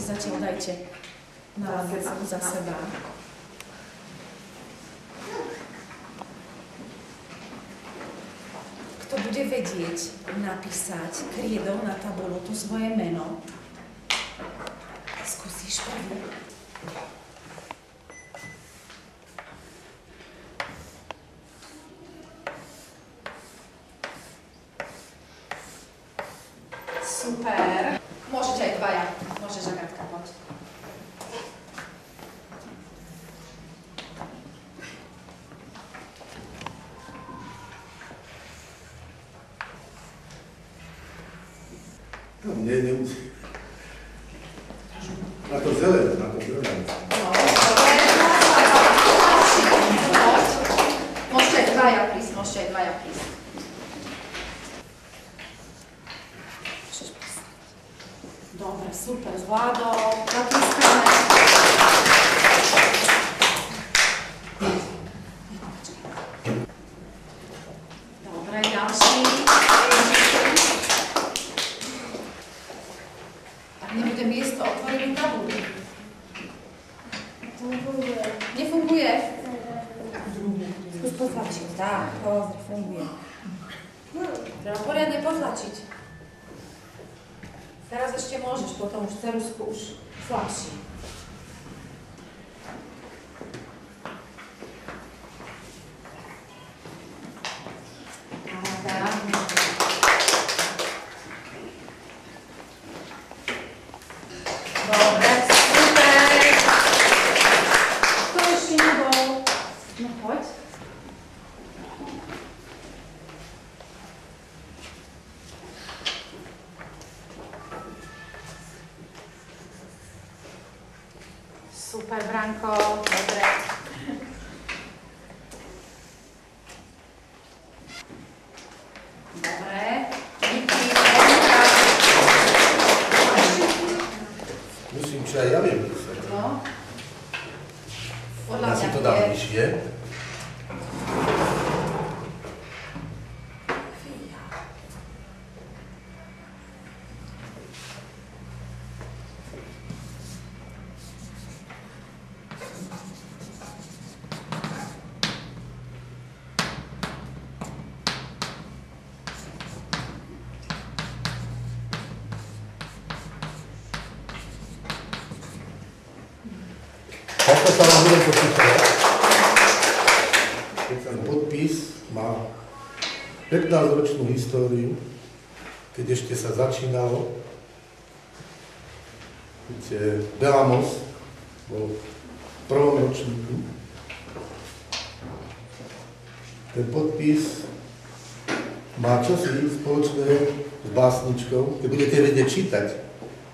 zatiaľ dajte na lavicu za seba. Kto bude vedieť napísať krídou na tabulu to svoje meno, skúsiš prvý. Super. Môžete aj dvaja. Môžeš, Agatka, poď. No, nemusí. Na to zelené, na to zelené. No, dobre. Poď. Môžete aj dvaja prísť, Dobre, super, zvládol. Zatlískame. Dobre, ďalší. Tak nebude miesto otvorený tabulu. Nefunguje? Skús potlačiť. Tak, pozri, funguje. Treba poriadne potlačiť. Teraz ešte môžeš, potom už ceruzku už slabší. Dobre, super. Kto ešte nebol? No poď. Super, Branko, dobre. Dobre, díky, Musím, čo aj ja viem písať. no. Podľa Ja si mňa to dám je. vyššie. Takto sa vám budem počítať. Ten podpis má 15-ročnú históriu, keď ešte sa začínalo. Viete, Belamos bol v prvom ročníku. Ten podpis má čosi spoločné s básničkou. Keď budete vedieť čítať,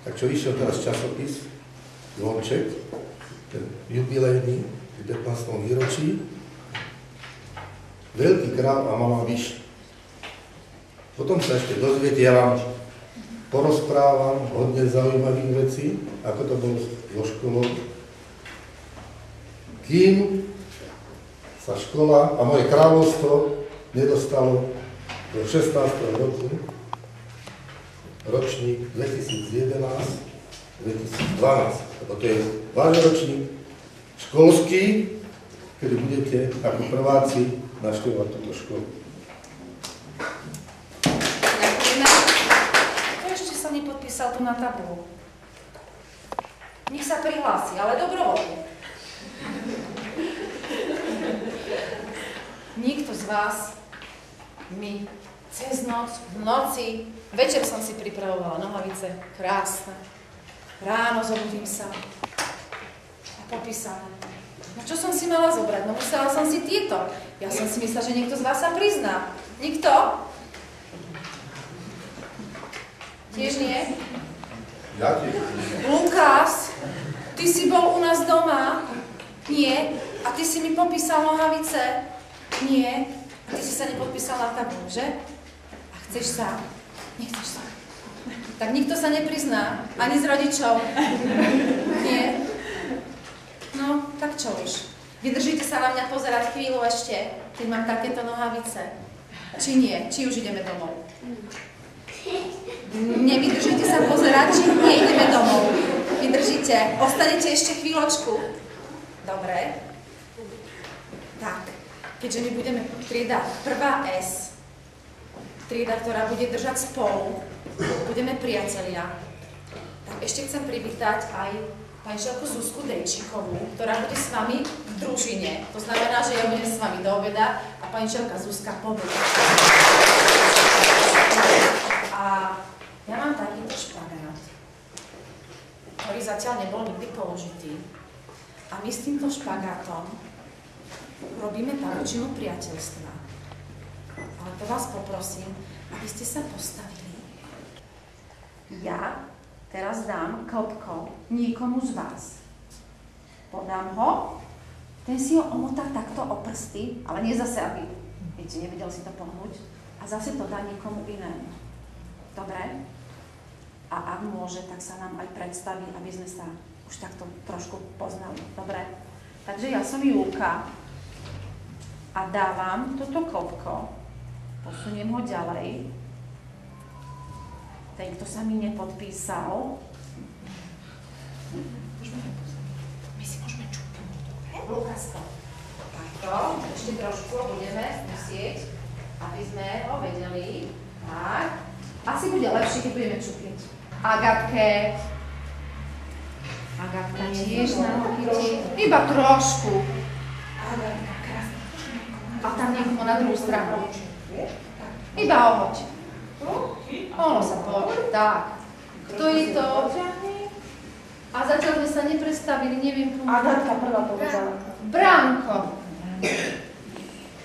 tak čo vyšiel teraz časopis, Zvonček, ten jubilejný, v 15. výročí, Veľký král a malá myš. Potom sa ešte dozviete, ja vám porozprávam hodne zaujímavých vecí, ako to bolo so školou. Kým sa škola a moje kráľovstvo nedostalo do 16. roku, ročník 2011-2012, lebo to je váš ročník školský, kedy budete ako prváci navštevovať túto školu. Ďakujeme. Kto ešte sa nepodpísal tu na tabulu? Nech sa prihlási, ale dobrovoľne. Nikto z vás mi cez noc, v noci, večer som si pripravovala nohavice, krásne. Ráno zobudím sa a popísané. No čo som si mala zobrať? No musela som si tieto. Ja som si myslela, že niekto z vás sa prizná. Nikto? Tiež nie? Ja tiež. Lukáš, ty si bol u nás doma? Nie. A ty si mi popísal nohavice? Nie. A ty si sa nepodpísal na tabulu, že? A chceš sa? Nechceš sa. Tak nikto sa neprizná, ani z rodičov. Nie? No, tak čo už? Vydržíte sa na mňa pozerať chvíľu ešte, keď mám takéto nohavice? Či nie? Či už ideme domov? Nevydržíte sa pozerať, či nie ideme domov? Vydržíte? nemusíte. Ostanete ešte chvíľočku. Dobre. Tak, keďže my budeme trieda 1S, trieda, ktorá bude držať spolu, budeme priatelia, tak ešte chcem privítať aj pančelku Zuzku Dejčíkovú, ktorá bude s vami v družine. To znamená, že ja budem s vami do obeda a pančelka Zuzka po obede. A ja mám takýto špagát, ktorý zatiaľ nebol nikdy použitý. A my s týmto špagátom robíme pavučinu priateľstva. Ale to vás poprosím, aby ste sa postavili. Ja teraz dám klopko niekomu z vás. Podám ho, ten si ho omotá takto o prsty, ale nie zase, aby, viete, nevedel si to pohnúť, a zase to dá niekomu inému. Dobre? A ak môže, tak sa nám aj predstaví, aby sme sa už takto trošku poznali. Dobre? Takže ja som Julka a dávam toto klopko, posuniem ho ďalej. Ten, kto sa mi nepodpísal, my si môžeme čupnúť, dobre? Lukásko. Takto, ešte trošku budeme musieť, aby sme ho vedeli. Tak. Asi bude lepšie, keď budeme čupniť. Agatke. Agatka tiež nám chytí. Iba trošku. Agatka, krásne. A tam niekomu na druhú stranu. Iba ohoď. Ono sa povie. Tak. Kto je to? A zatiaľ sme sa nepredstavili, neviem komu. Agatka prvá povedala. Branko.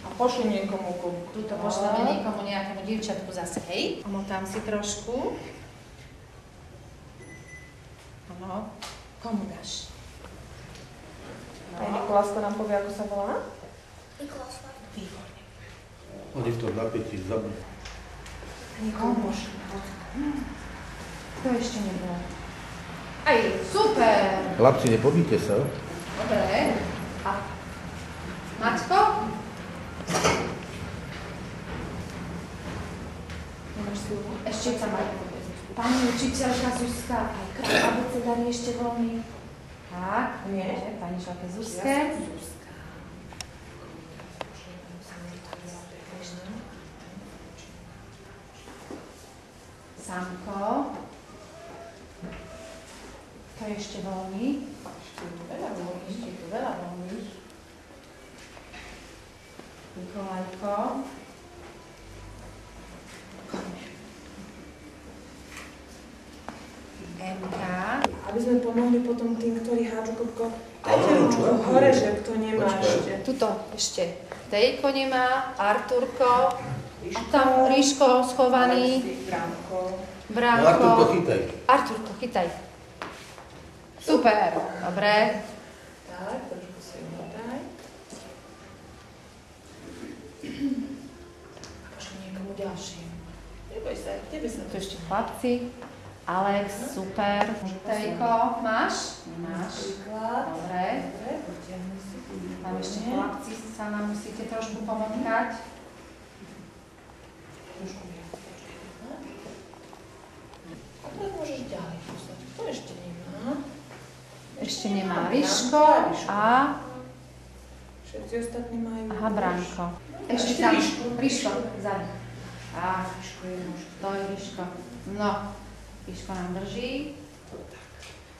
A pošli niekomu klubku. Tuto pošleme niekomu, nejakému dievčatku zase, hej. Omotám si trošku. Áno. Komu dáš? A Nikolásko nám povie, ako sa volá? Nikoláslav. Výborne. Oni v tom napätí zabudú. Nikomu pošli. To ešte nebolo. Aj, super. Chlapci, nepobíte sa. Dobre. A Maťko? Nemáš silu? Ešte sa Maťko. Pani učiteľka Zuzka, aj krát abecedár je ešte voľný. Tak, Nie. pani šalke Zuzke. Samko. To je ešte voľný. Ešte tu veľa voľných. Nikolajko. Emka. Aby sme pomohli potom tým, ktorí hádžu kopko. Dajte mu hore, že kto nemá ešte. Tuto ešte Tejko nemá, Arturko, a tam Ríško schovaný, Bránko. Bránko. No, Arturko, chytaj. Arturko, chytaj. Super, dobre. Tak, trošku si daj. A pošli niekomu ďalšiemu. Neboj sa, tebe sa Tu ešte chlapci. Alex, super. Tejko, máš? Nemáš. Príklad. Dobre. Dobre, potiahni si. Tam ešte chlapci sa nám musíte trošku pomotkať. Trošku viac. A teraz môžeš ďalej poslať. To ešte nemá. Ešte nemá Ríško a Všetci ostatní majú. aha, Branko. Ešte Ešte tam Ríško. Ríško, vzadu. A Ríško je muž. to je Ríško. No, Ríško nám drží.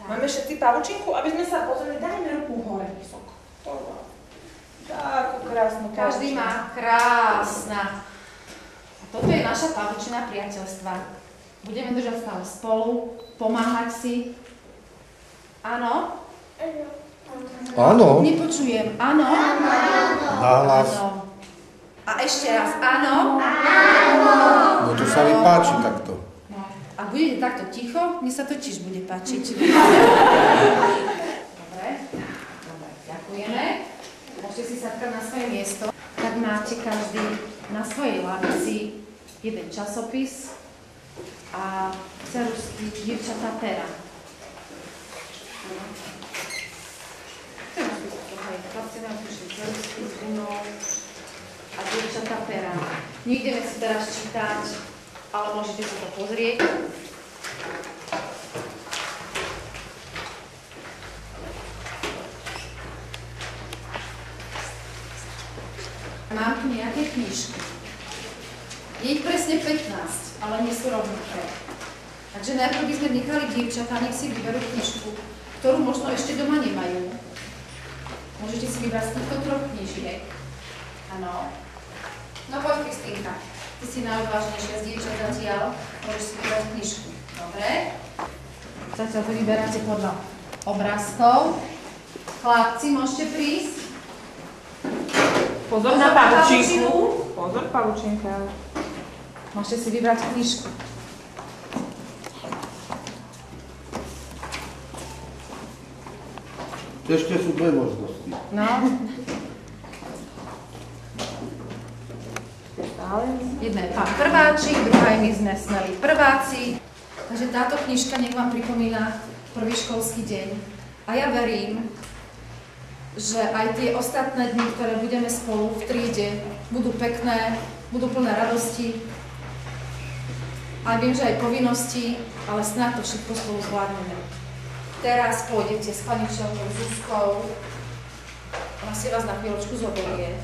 Máme všetci pavučinku, aby sme sa pozreli, dajme ruku hore vysoko. Takú krásnu Každý pavučinku. má krásna. A toto je naša pavučina priateľstva. Budeme držať stále spolu, pomáhať si. Áno? Áno. Nepočujem. Áno? Nahlas. Áno. A ešte raz. Áno? No to sa mi páči takto. No. A budete takto ticho, mne sa to tiež bude páčiť. Dobre. Dobre, ďakujeme. Môžete si sadkať na svoje miesto. Tak máte každý na svojej lavici jeden časopis a ceruzky dievčatá pera. Chlapci nám prišli ceruzky s gunou a dievčatá pera. Nejdeme si teraz čítať, ale môžete si to pozrieť. mám tu nejaké knižky. Je ich presne 15, ale nie sú rovnaké. Takže najprv by sme nechali dievčatá, nech si vyberú knižku, ktorú možno ešte doma nemajú. Môžete si vybrať z týchto 3 knižiek. Áno. No poď, Kristýnka. Ty si najodvážnejšia z dievčat zatiaľ. Môžeš si vybrať knižku. Dobre. Zatiaľ to vyberáte podľa obrázkov. Chlapci, môžete prísť. Pozor na pavučinku. Pozor, pavučinka. Môžete si vybrať knižku. Ešte sú 2 možnosti. No. Jedna je pán prváčik, druhá je my sme smelí prváci. Takže táto knižka nech vám pripomína prvý školský deň. A ja verím, že aj tie ostatné dni, ktoré budeme spolu v triede, budú pekné, budú plné radosti. A viem, že aj povinnosti, ale snáď to všetko spolu zvládneme. Teraz pôjdete s pani učiteľkou Zuzkou. Ona si vás na chvíľočku zoberie.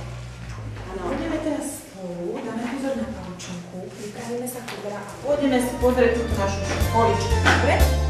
Áno. Budeme teraz spolu, dáme pozor na pavučinku, pripravíme sa kubra a pôjdeme si pozrieť túto našu školičku. Dobre?